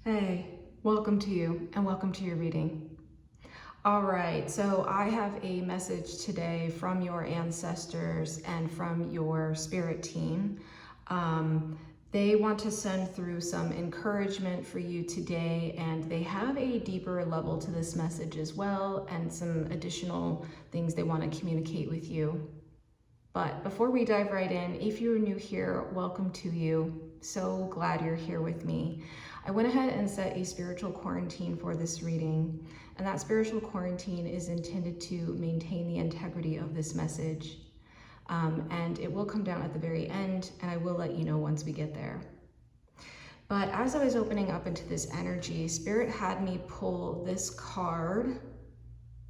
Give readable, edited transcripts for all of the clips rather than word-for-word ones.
Hey, welcome to you and welcome to your reading. All right, so I have a message today from your ancestors and from your spirit team. They want to send through some encouragement for you today, and they have a deeper level to this message as well, and some additional things they want to communicate with you. But before we dive right in, if you're new here, welcome to you. So glad you're here with me. I went ahead and set a spiritual quarantine for this reading, and that spiritual quarantine is intended to maintain the integrity of this message. And it will come down at the very end, and I will let you know once we get there. But as I was opening up into this energy, Spirit had me pull this card,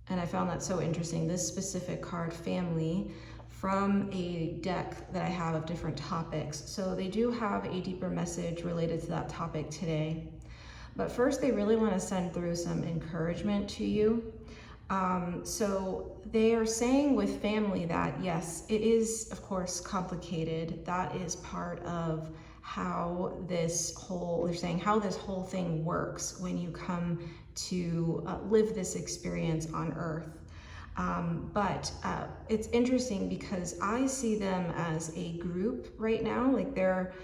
and I found that so interesting, this specific card, Family, from a deck that I have of different topics. So they do have a deeper message related to that topic today. But first, they really want to send through some encouragement to you. So they are saying with family that, yes, it is, of course, complicated. That is part of how this whole, they're saying how this whole thing works when you come to live this experience on Earth. But it's interesting because I see them as a group right now. Like they're,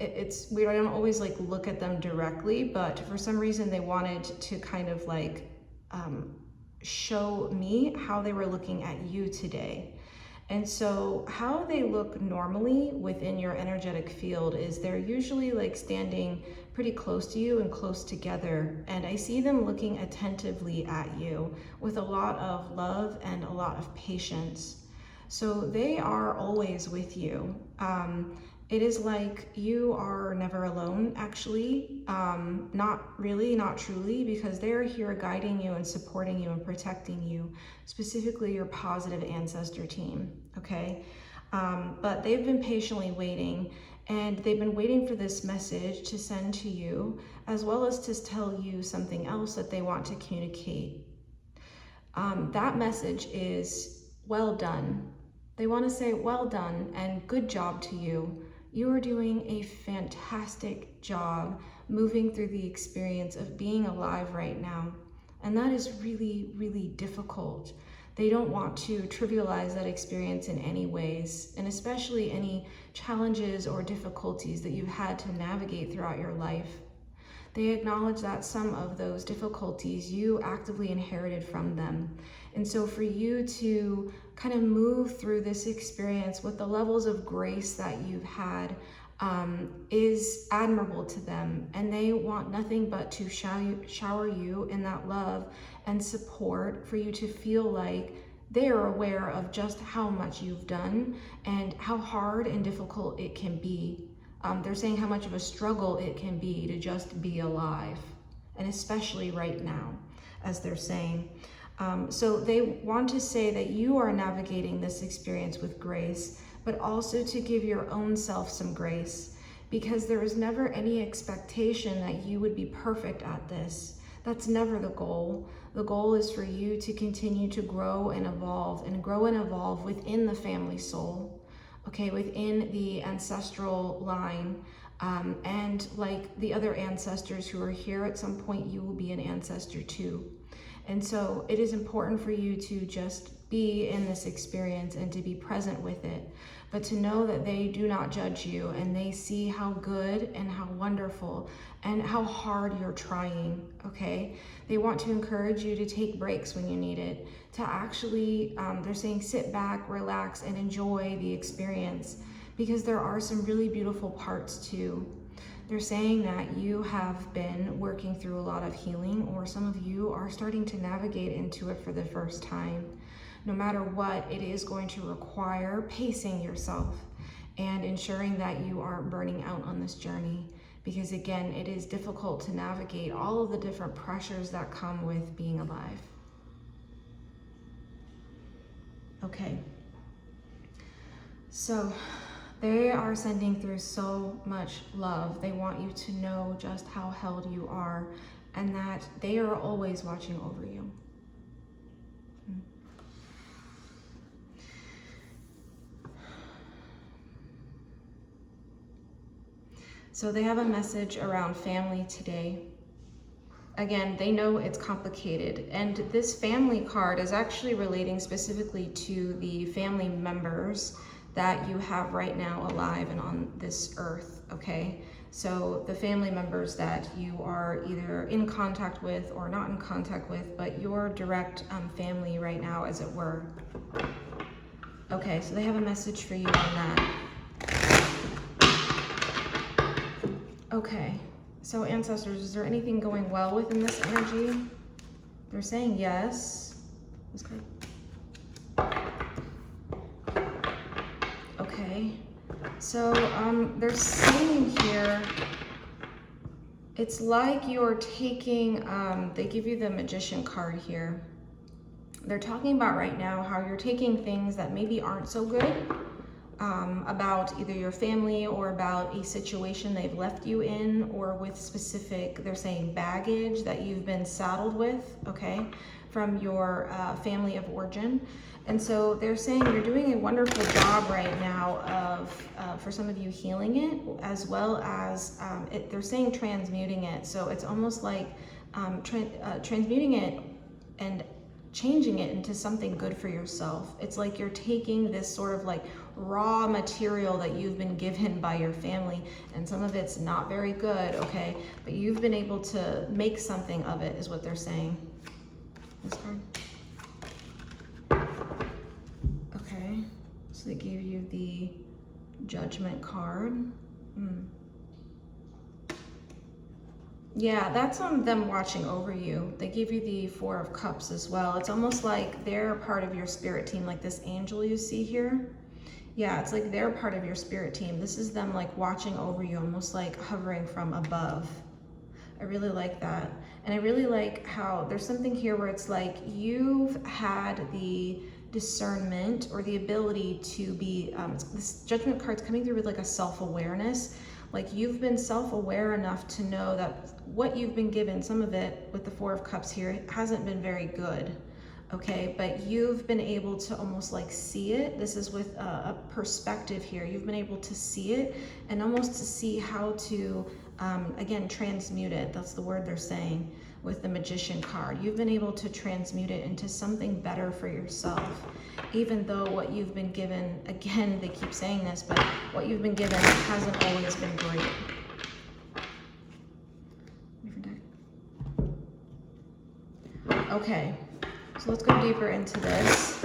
it's weird. I don't always like look at them directly, but for some reason they wanted to kind of like show me how they were looking at you today. And so how they look normally within your energetic field is they're usually like standing pretty close to you and close together. And I see them looking attentively at you with a lot of love and a lot of patience. So they are always with you. It is like you are never alone, actually. Not really, not truly, because they're here guiding you and supporting you and protecting you, specifically your positive ancestor team, okay? But they've been patiently waiting, and they've been waiting for this message to send to you, as well as to tell you something else that they want to communicate. That message is well done. They want to say well done and good job to you. You are doing a fantastic job moving through the experience of being alive right now. And that is really, really difficult. They don't want to trivialize that experience in any ways, and especially any challenges or difficulties that you've had to navigate throughout your life. They acknowledge that some of those difficulties you actively inherited from them. And so for you to kind of move through this experience with the levels of grace that you've had is admirable to them. And they want nothing but to shower you in that love and support for you to feel like they are aware of just how much you've done and how hard and difficult it can be. They're saying how much of a struggle it can be to just be alive, and especially right now, as they're saying. So they want to say that you are navigating this experience with grace, but also to give your own self some grace, because there is never any expectation that you would be perfect at this. That's never the goal. The goal is for you to continue to grow and evolve within the family soul. Okay, within the ancestral line, and like the other ancestors who are here, at some point you will be an ancestor too. And so it is important for you to just be in this experience and to be present with it, but to know that they do not judge you, and they see how good and how wonderful and how hard you're trying, okay? They want to encourage you to take breaks when you need it, to actually, they're saying sit back, relax, and enjoy the experience, because there are some really beautiful parts too. They're saying that you have been working through a lot of healing, or some of you are starting to navigate into it for the first time. No matter what, it is going to require pacing yourself and ensuring that you aren't burning out on this journey. Because again, it is difficult to navigate all of the different pressures that come with being alive. Okay. So they are sending through so much love. They want you to know just how held you are, and that they are always watching over you. So they have a message around family today. Again, they know it's complicated, and this family card is actually relating specifically to the family members that you have right now alive and on this earth, okay? So the family members that you are either in contact with or not in contact with, but your direct family right now, as it were. Okay, so they have a message for you on that. Okay, so ancestors, is there anything going well within this energy? They're saying yes. That's good. Okay, so they're saying here, it's like you're taking, they give you the Magician card here. They're talking about right now how you're taking things that maybe aren't so good about either your family or about a situation they've left you in, or with specific, they're saying baggage that you've been saddled with, okay, from your family of origin. And so they're saying you're doing a wonderful job right now of, for some of you, healing it, as well as, they're saying transmuting it. So it's almost like transmuting it and changing it into something good for yourself. It's like you're taking this sort of like raw material that you've been given by your family, and some of it's not very good, okay? But you've been able to make something of it, is what they're saying. This card. Okay, so they gave you the Judgment card. Yeah, that's them watching over you. They give you the Four of Cups as well. It's almost like they're part of your spirit team, like this angel you see here. Yeah, it's like they're part of your spirit team. This is them like watching over you, almost like hovering from above. I really like that. And I really like how there's something here where it's like you've had the discernment or the ability to be, this Judgment card's coming through with like a self-awareness. Like you've been self-aware enough to know that what you've been given, some of it with the Four of Cups here, hasn't been very good, okay? But you've been able to almost like see it. This is with a perspective here. You've been able to see it and almost to see how to, again, transmute it. That's the word they're saying with the Magician card. You've been able to transmute it into something better for yourself, even though what you've been given, again, they keep saying this, but what you've been given hasn't always been great. Okay, so let's go deeper into this.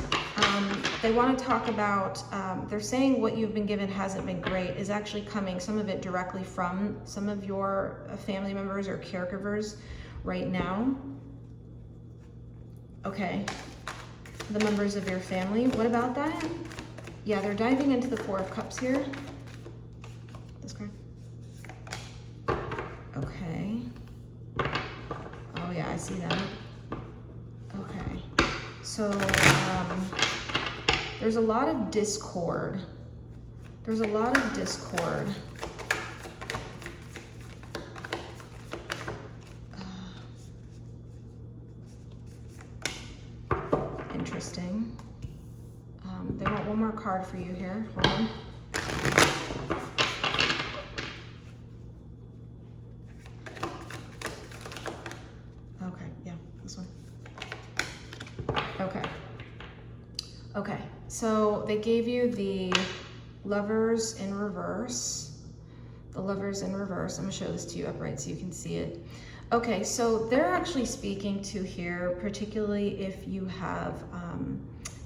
They want to talk about, they're saying what you've been given hasn't been great is actually coming, some of it directly from some of your family members or caregivers right now. Okay, the members of your family, what about that? Yeah, they're diving into the Four of Cups here. This card. Okay. Oh yeah, I see that. Okay, so there's a lot of discord. There's a lot of discord. Interesting. They want one more card for you here. Hold on. Okay, yeah, this one. Okay. Okay, so they gave you the Lovers in reverse. The Lovers in reverse. I'm gonna show this to you upright so you can see it. Okay, so they're actually speaking to here, particularly if you have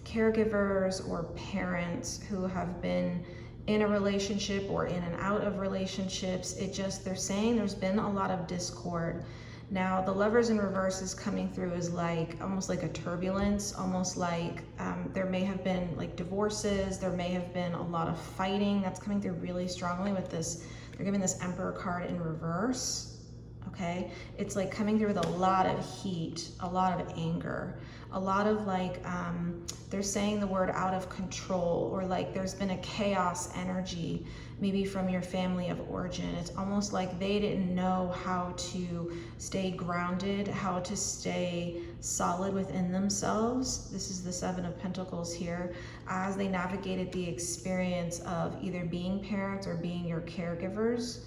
caregivers or parents who have been in a relationship or in and out of relationships. They're saying there's been a lot of discord. Now, the Lovers in reverse is coming through as like, almost like a turbulence, almost like there may have been like divorces, there may have been a lot of fighting. That's coming through really strongly with this. They're giving this Emperor card in reverse, okay? It's like coming through with a lot of heat, a lot of anger, a lot of like, they're saying the word out of control, or like there's been a chaos energy, maybe from your family of origin. It's almost like they didn't know how to stay grounded, how to stay solid within themselves. This is the Seven of Pentacles here, as they navigated the experience of either being parents or being your caregivers.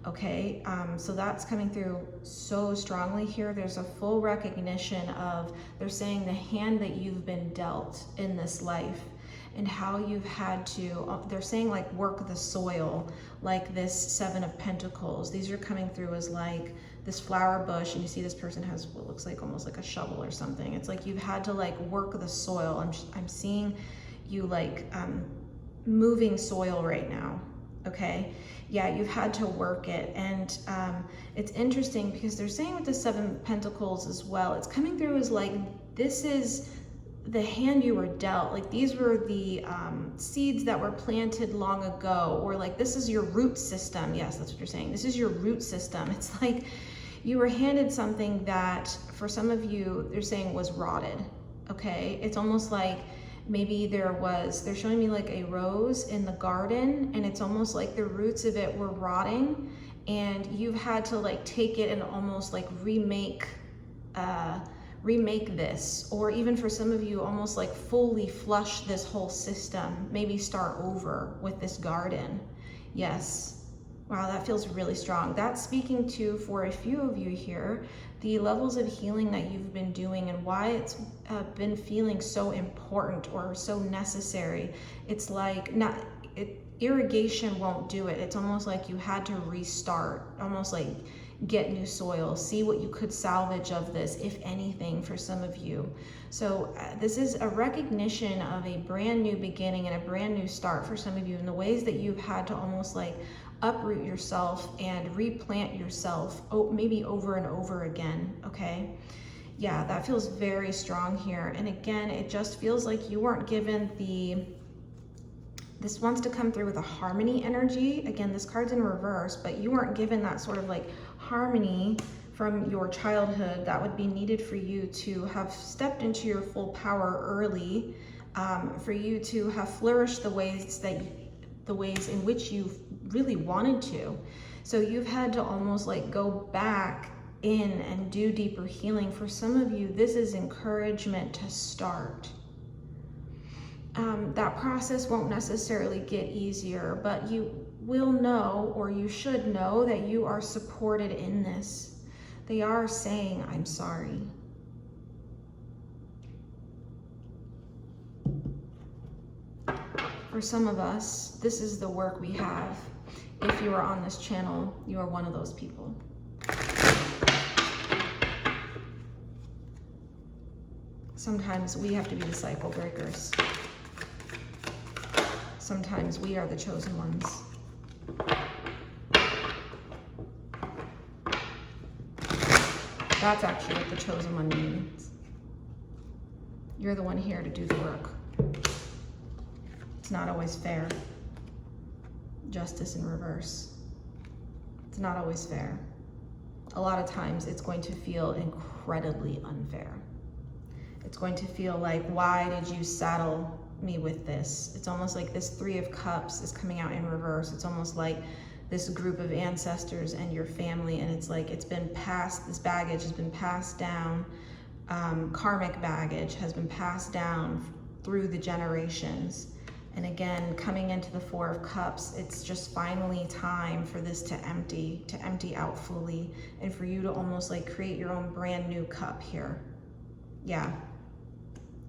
Okay, so that's coming through so strongly here. There's a full recognition of, they're saying the hand that you've been dealt in this life and how you've had to, they're saying like work the soil, like this Seven of Pentacles. These are coming through as like this flower bush, and you see this person has what looks like almost like a shovel or something. It's like you've had to like work the soil. I'm seeing you like moving soil right now. Okay, yeah, you've had to work it. And it's interesting because they're saying with the Seven of Pentacles as well, it's coming through as like, this is the hand you were dealt. Like these were the seeds that were planted long ago, or like this is your root system. Yes, that's what you're saying. This is your root system. It's like you were handed something that for some of you, they're saying was rotted. Okay, it's almost like maybe they're showing me like a rose in the garden, and it's almost like the roots of it were rotting, and you've had to like take it and almost like remake this, or even for some of you almost like fully flush this whole system, maybe start over with this garden. Yes. Wow, that feels really strong. That's speaking to, for a few of you here, the levels of healing that you've been doing and why it's been feeling so important or so necessary. It's like irrigation won't do it. It's almost like you had to restart, almost like get new soil, see what you could salvage of this, if anything, for some of you. So this is a recognition of a brand new beginning and a brand new start for some of you in the ways that you've had to almost like uproot yourself and replant yourself, maybe over and over again. Okay, yeah, that feels very strong here. And again, it just feels like you weren't given this wants to come through with a harmony energy. Again, this card's in reverse, but you weren't given that sort of like harmony from your childhood that would be needed for you to have stepped into your full power early, for you to have flourished the ways in which you really wanted to. So you've had to almost like go back in and do deeper healing. For some of you, this is encouragement to start. That process won't necessarily get easier, but you will know, or you should know, that you are supported in this. They are saying, I'm sorry. For some of us, this is the work we have. If you are on this channel, you are one of those people. Sometimes we have to be the cycle breakers. Sometimes we are the chosen ones. That's actually what the chosen one means. You're the one here to do the work. It's not always fair. Justice in reverse. It's not always fair. A lot of times it's going to feel incredibly unfair. It's going to feel like, why did you saddle me with this? It's almost like this Three of Cups is coming out in reverse. It's almost like this group of ancestors and your family, and it's like it's been passed, this baggage has been passed down, karmic baggage has been passed down through the generations. And again, coming into the Four of Cups, it's just finally time for this to empty out fully, and for you to almost like create your own brand new cup here. Yeah.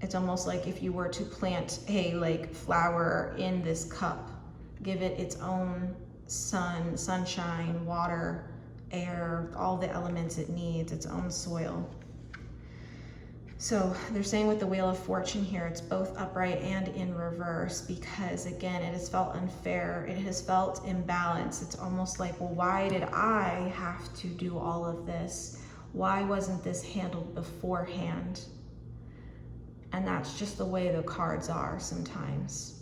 It's almost like if you were to plant a like flower in this cup, give it its own sun, sunshine, water, air, all the elements it needs, its own soil. So they're saying with the Wheel of Fortune here, it's both upright and in reverse, because again, it has felt unfair. It has felt imbalanced. It's almost like, well, why did I have to do all of this? Why wasn't this handled beforehand? And that's just the way the cards are sometimes.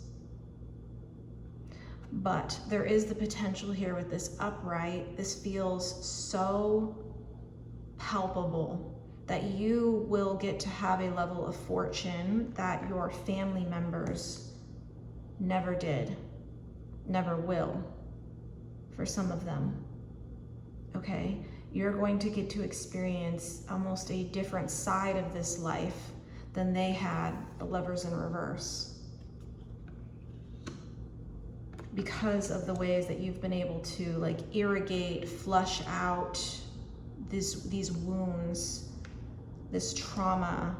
But there is the potential here with this upright. This feels so palpable that you will get to have a level of fortune that your family members never did, never will, for some of them, okay? You're going to get to experience almost a different side of this life than they had, the Lovers in reverse. because of the ways that you've been able to like irrigate, flush out these wounds, this trauma,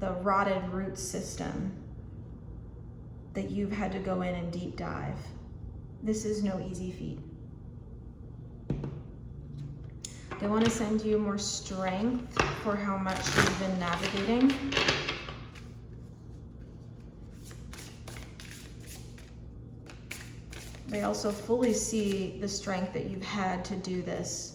the rotted root system that you've had to go in and deep dive. This is no easy feat. They want to send you more strength for how much you've been navigating. They also fully see the strength that you've had to do this.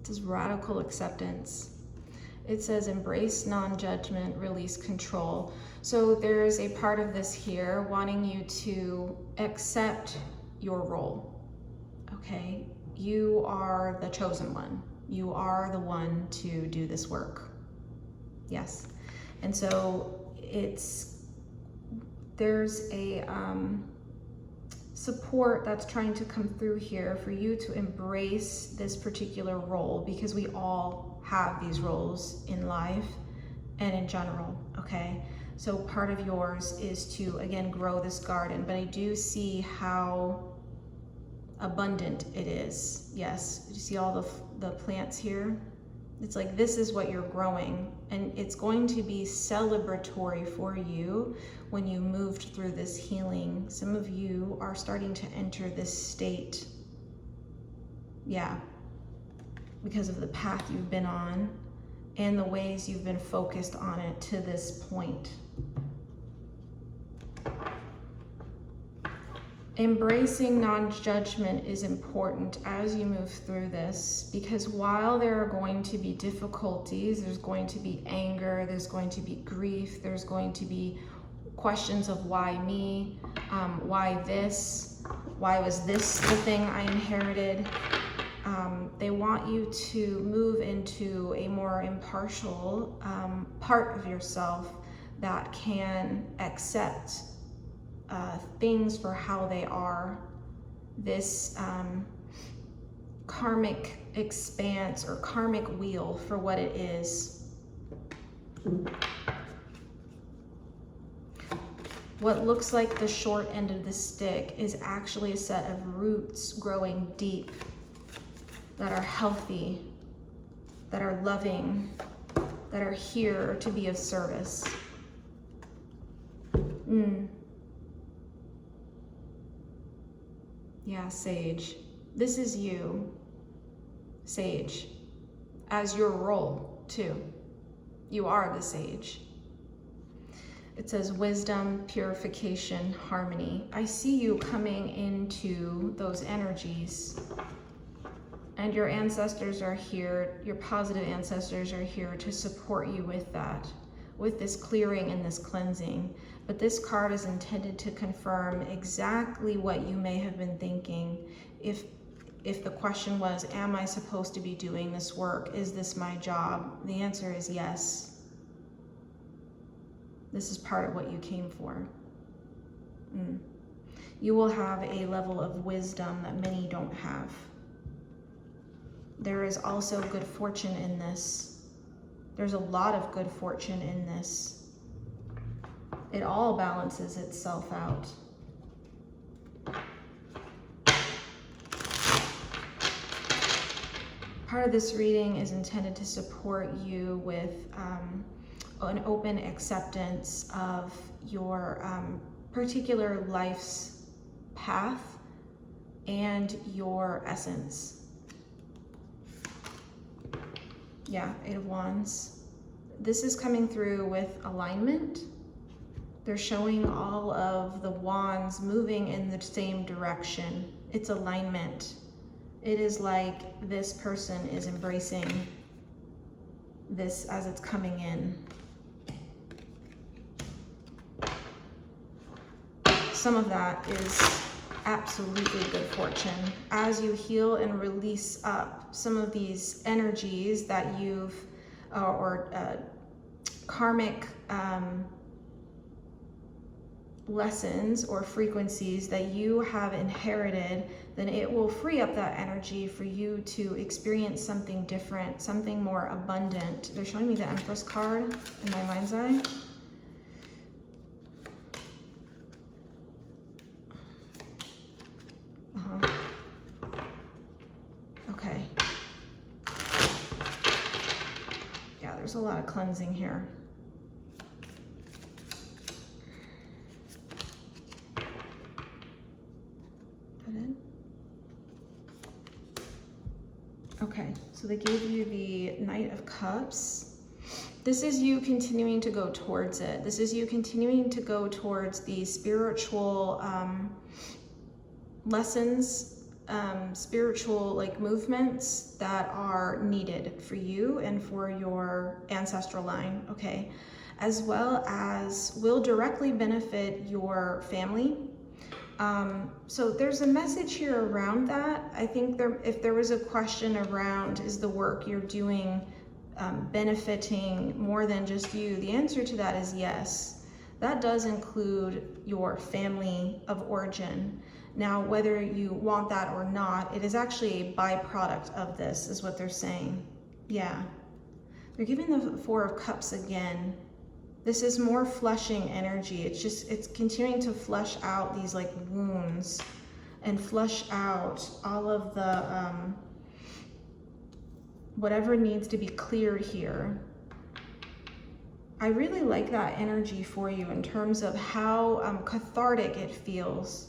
This is radical acceptance. It says embrace non-judgment, release control. So there is a part of this here wanting you to accept your role, okay? You are the chosen one. You are the one to do this work. Yes. And so there's a support that's trying to come through here for you to embrace this particular role, because we all have these roles in life and in general, okay? So part of yours is to, again, grow this garden, but I do see how abundant it is. Yes, you see all the plants here? It's like, this is what you're growing, and it's going to be celebratory for you when you moved through this healing. Some of you are starting to enter this state, yeah, because of the path you've been on and the ways you've been focused on it to this point. Embracing non-judgment is important as you move through this, because while there are going to be difficulties, there's going to be anger, there's going to be grief, there's going to be questions of why me, why this, why was this the thing I inherited? They want you to move into a more impartial part of yourself that can accept things for how they are. This karmic expanse or karmic wheel for what it is. What looks like the short end of the stick is actually a set of roots growing deep, that are healthy, that are loving, that are here to be of service. Yeah, Sage. This is you, Sage, as your role too. You are the Sage. It says wisdom, purification, harmony. I see you coming into those energies, and your ancestors are here, your positive ancestors are here to support you with that, with this clearing and this cleansing. But this card is intended to confirm exactly what you may have been thinking. If the question was, am I supposed to be doing this work? Is this my job? The answer is yes. This is part of what you came for. You will have a level of wisdom that many don't have. There is also good fortune in this. There's a lot of good fortune in this. It all balances itself out. Part of this reading is intended to support you with an open acceptance of your particular life's path and your essence. Yeah, Eight of Wands. This is coming through with alignment. They're showing all of the wands moving in the same direction. It's alignment. It is like this person is embracing this as it's coming in. Some of that is absolutely good fortune. As you heal and release up some of these energies that you've, karmic lessons or frequencies that you have inherited, then it will free up that energy for you to experience something different, something more abundant. They're showing me the Empress card in my mind's eye. Okay. Yeah, there's a lot of cleansing here. Okay, so they gave you the Knight of Cups. This is you continuing to go towards it. This is you continuing to go towards the spiritual lessons, spiritual like movements that are needed for you and for your ancestral line, okay? As well as will directly benefit your family. So there's a message here around that. I think if there was a question around, is the work you're doing benefiting more than just you? The answer to that is yes. That does include your family of origin. Now, whether you want that or not, it is actually a byproduct of this, is what they're saying. Yeah. They're giving the Four of Cups again. This is more flushing energy. It's continuing to flush out these like wounds and flush out all of the, whatever needs to be cleared here. I really like that energy for you in terms of how cathartic it feels.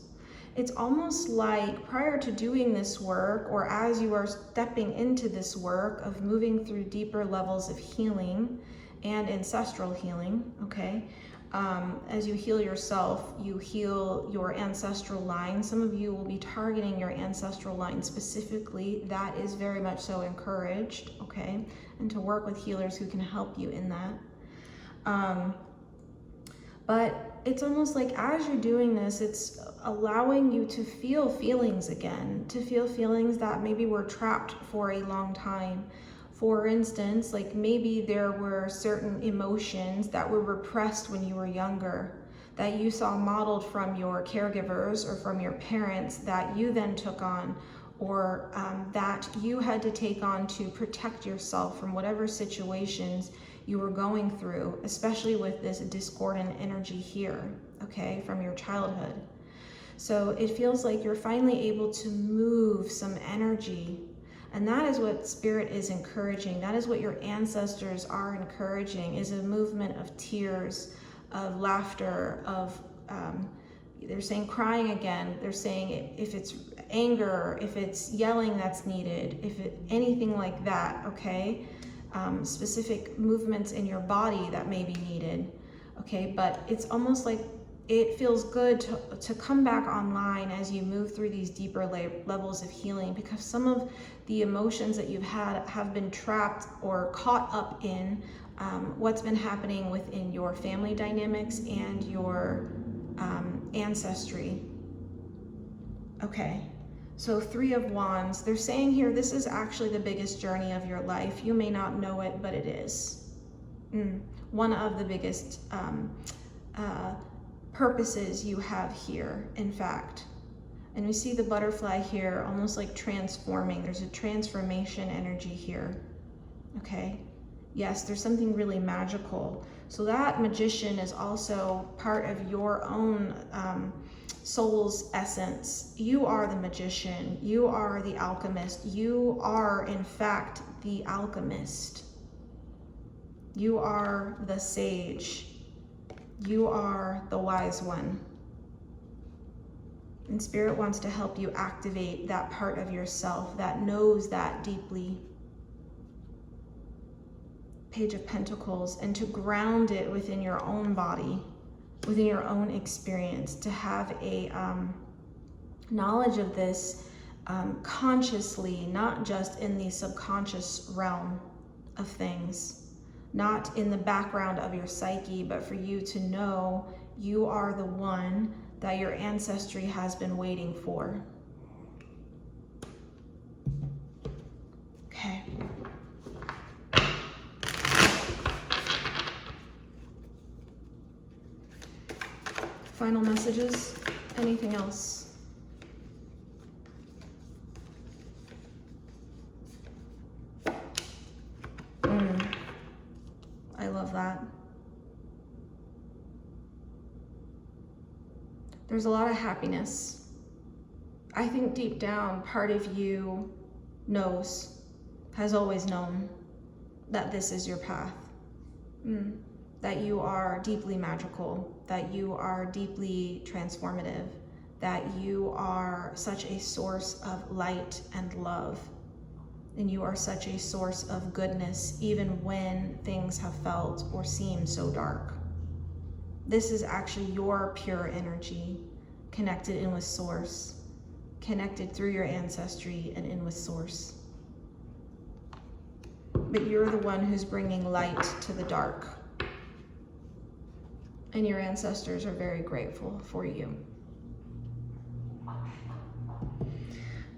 It's almost like prior to doing this work, or as you are stepping into this work of moving through deeper levels of healing and ancestral healing, okay? As you heal yourself, you heal your ancestral line. Some of you will be targeting your ancestral line specifically. That is very much so encouraged, okay? And to work with healers who can help you in that. But it's almost like as you're doing this, it's allowing you to feel feelings again, to feel feelings that maybe were trapped for a long time. For instance, like maybe there were certain emotions that were repressed when you were younger, that you saw modeled from your caregivers or from your parents that you then took on, or that you had to take on to protect yourself from whatever situations you were going through, especially with this discordant energy here, okay, from your childhood. So it feels like you're finally able to move some energy. And that is what Spirit is encouraging. That is what your ancestors are encouraging, is a movement of tears, of laughter, of, they're saying crying again. They're saying if it's anger, if it's yelling that's needed, if anything like that, okay? Specific movements in your body that may be needed, okay? But it's almost like it feels good to come back online as you move through these deeper levels of healing, because some of the emotions that you've had have been trapped or caught up in what's been happening within your family dynamics and your ancestry. Okay, so Three of Wands. They're saying here, this is actually the biggest journey of your life. You may not know it, but it is. One of the biggest purposes you have here, in fact. And we see the butterfly here almost like transforming. There's a transformation energy here, okay? Yes, there's something really magical. So that magician is also part of your own soul's essence. You are the magician. You are the alchemist. You are, in fact, the alchemist. You are the sage. You are the wise one. And Spirit wants to help you activate that part of yourself that knows that deeply. Page of Pentacles, and to ground it within your own body, within your own experience, to have a knowledge of this consciously, not just in the subconscious realm of things. Not in the background of your psyche, but for you to know you are the one that your ancestry has been waiting for. Okay. Final messages? Anything else? I love that. There's a lot of happiness. I think deep down, part of you knows, has always known, that this is your path. That you are deeply magical, that you are deeply transformative, that you are such a source of light and love, and you are such a source of goodness even when things have felt or seemed so dark. This is actually your pure energy, connected in with Source, connected through your ancestry and in with Source. But you're the one who's bringing light to the dark. And your ancestors are very grateful for you.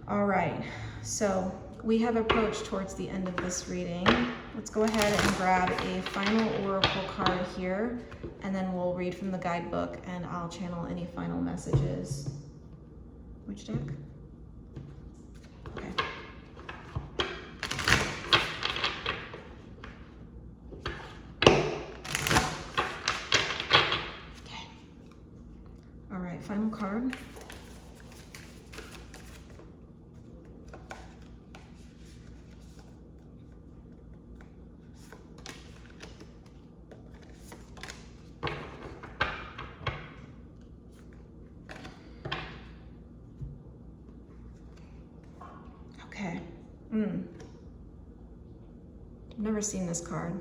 All right, so we have approached towards the end of this reading. Let's go ahead and grab a final oracle card here, and then we'll read from the guidebook and I'll channel any final messages. Which deck? Okay. Okay. All right, final card. Okay. I've never seen this card.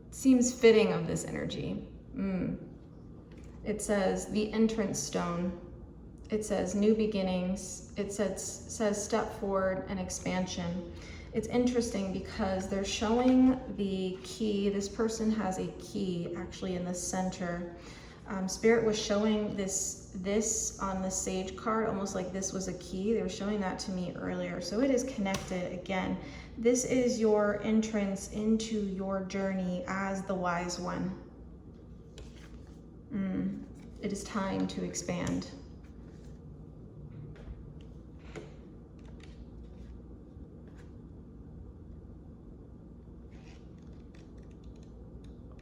Seems fitting of this energy. It says the entrance stone. It says new beginnings. It says step forward and expansion. It's interesting because they're showing the key. This person has a key actually in the center. Spirit was showing this on the Sage card, almost like this was a key. They were showing that to me earlier. So it is connected again. This is your entrance into your journey as the wise one. It is time to expand.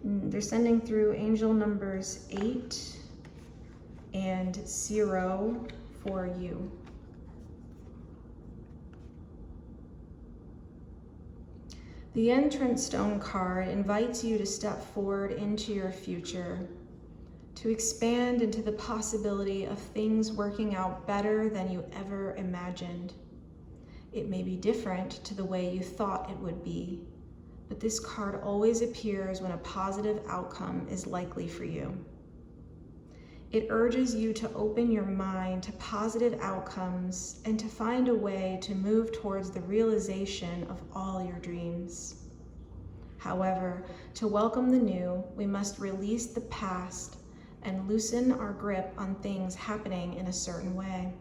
They're sending through angel numbers 8 and 0 for you. The entrance stone card invites you to step forward into your future, to expand into the possibility of things working out better than you ever imagined. It may be different to the way you thought it would be, but this card always appears when a positive outcome is likely for you. It urges you to open your mind to positive outcomes and to find a way to move towards the realization of all your dreams. However, to welcome the new, we must release the past and loosen our grip on things happening in a certain way.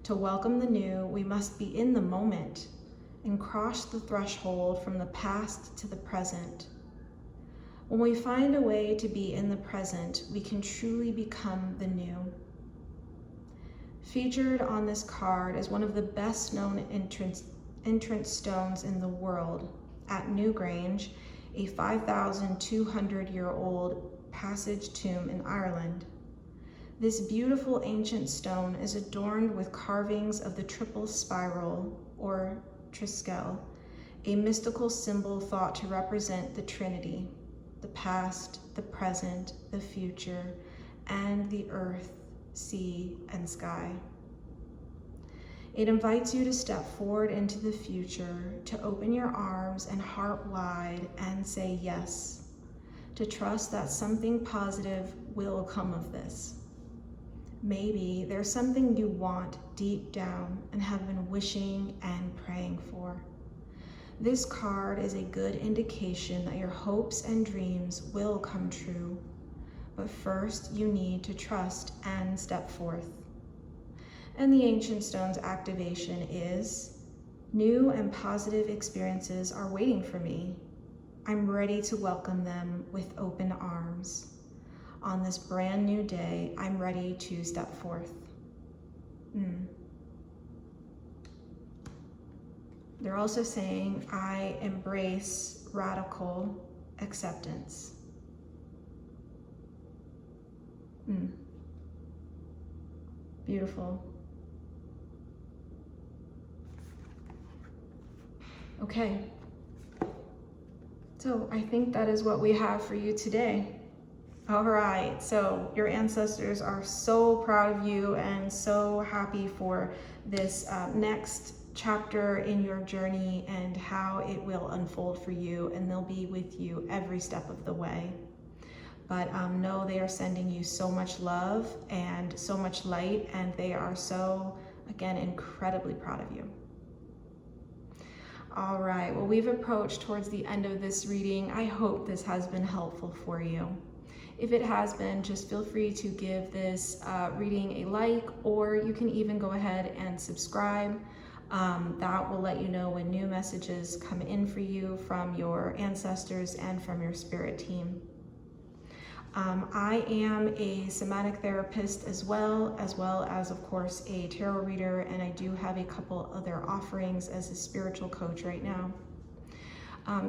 To welcome the new, we must be in the moment and cross the threshold from the past to the present. When we find a way to be in the present, we can truly become the new. Featured on this card is one of the best known entrance stones in the world at Newgrange, a 5,200-year-old passage tomb in Ireland. This beautiful ancient stone is adorned with carvings of the triple spiral, or Triskel, a mystical symbol thought to represent the Trinity, the past, the present, the future, and the earth, sea, and sky. It invites you to step forward into the future, to open your arms and heart wide and say yes, to trust that something positive will come of this. Maybe there's something you want deep down and have been wishing and praying for. This card is a good indication that your hopes and dreams will come true. But first, you need to trust and step forth. And the Ancient Stone's activation is, new and positive experiences are waiting for me. I'm ready to welcome them with open arms. On this brand new day, I'm ready to step forth. They're also saying, I embrace radical acceptance. Beautiful. Okay. So I think that is what we have for you today. All right, so your ancestors are so proud of you and so happy for this next chapter in your journey and how it will unfold for you, and they'll be with you every step of the way. But know they are sending you so much love and so much light, and they are so, again, incredibly proud of you. All right, well, we've approached towards the end of this reading. I hope this has been helpful for you. If it has been, just feel free to give this reading a like, or you can even go ahead and subscribe. That will let you know when new messages come in for you from your ancestors and from your spirit team. I am a somatic therapist as well as of course a tarot reader, and I do have a couple other offerings as a spiritual coach right now.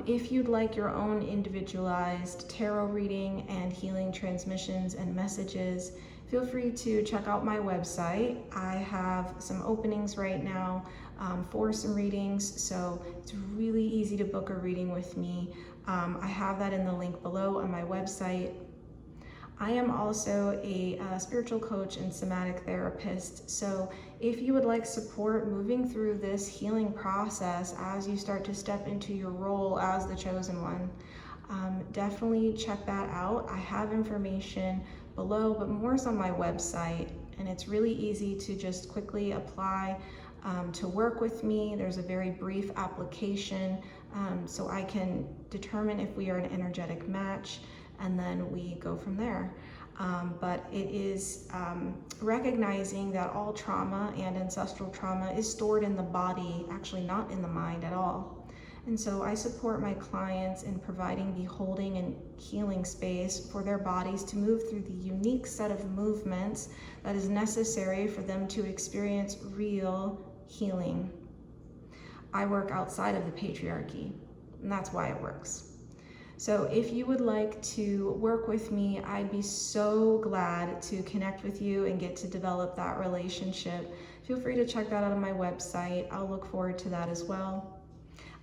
If you'd like your own individualized tarot reading and healing transmissions and messages, feel free to check out my website. I have some openings right now for some readings, so it's really easy to book a reading with me. I have that in the link below on my website. I am also a spiritual coach and somatic therapist, so if you would like support moving through this healing process as you start to step into your role as the chosen one, definitely check that out. I have information below, but more is on my website, and it's really easy to just quickly apply to work with me. There's a very brief application, so I can determine if we are an energetic match, and then we go from there. But it is recognizing that all trauma and ancestral trauma is stored in the body, actually not in the mind at all. And so I support my clients in providing the holding and healing space for their bodies to move through the unique set of movements that is necessary for them to experience real healing. I work outside of the patriarchy, and that's why it works. So if you would like to work with me, I'd be so glad to connect with you and get to develop that relationship. Feel free to check that out on my website. I'll look forward to that as well.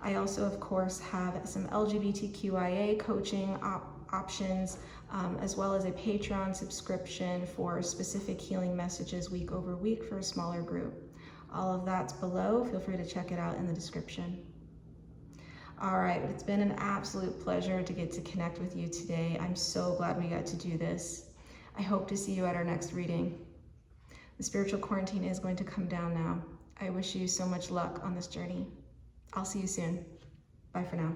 I also, of course, have some LGBTQIA coaching options, as well as a Patreon subscription for specific healing messages week over week for a smaller group. All of that's below. Feel free to check it out in the description. All right, it's been an absolute pleasure to get to connect with you today. I'm so glad we got to do this. I hope to see you at our next reading. The spiritual quarantine is going to come down now. I wish you so much luck on this journey. I'll see you soon. Bye for now.